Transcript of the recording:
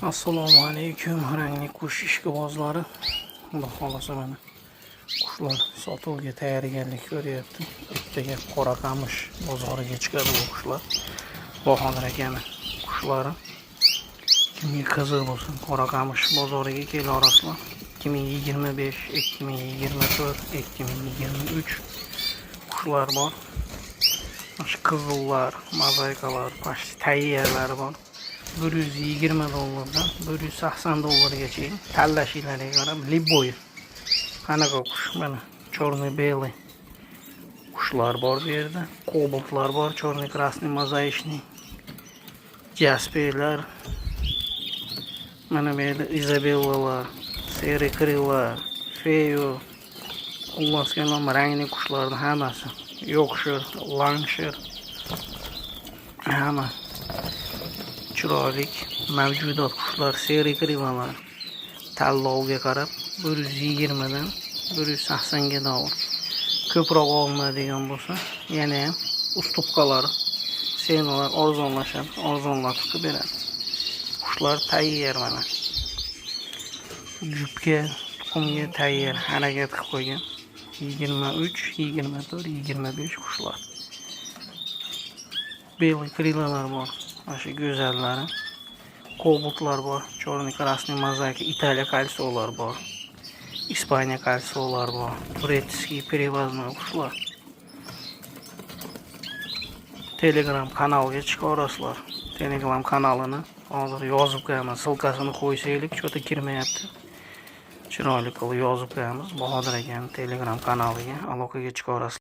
Assalomu alaykum rangli qush ishqibozlari. Xudo xolasa mana qushlar sotuvga tayyorgarlik ko'ryapti. Ertaga Qoraqamish bozoriga chiqadi bu qushlar. Bahodir akani qushlari. Kimga qiziq bo'lsa Qoraqamish bozoriga kelarasizlar. 2025, 2024, 2023 qushlar bor. Mana qizillar, mozaikalar, tayyorlar bor. 120 dollardan 180 dollargacha tanlashinglarga qarab libboy qanaqa qush mana черный белый qushlar bor bu yerda, kobaltlar bor, черный красный mozaичный, jasperlar, mana bu yerda izabellalar, serый крылlar, feyo, xullas kalom rangli qushlarni hammasi, yorkshire, lancashire hamma chiroyli mavjudot qushlar, seri krivalar tanlovga qarab 120 dan 180 ga dollar. Ko'proq olmaydigan bo'lsa, yana ham ustupkalar, senalar arzonlashadi, arzonlatib qilib beradi. Qushlar tayyor mana. Jupga, tuxumga tayyor harakat qilib qo'ygan. 23, 24, 25 qushlar. Белый krilalar bor. Aşı gözəlləri, kobultlar var, черный красный mozaika, İtaliya kalsolar var, İspaniya kalsolar var, Turetski perevazlı quşlar. Telegram kanalga chiqarasizlar. Telegram kanalini hozir yozib qo'yamiz, silkasini qo'ysaylik, cho'ta kirmayapti. Chiroyli qilib yozib qo'yamiz. Bahodir akani Telegram kanaliga aloqaga chiqarasizlar.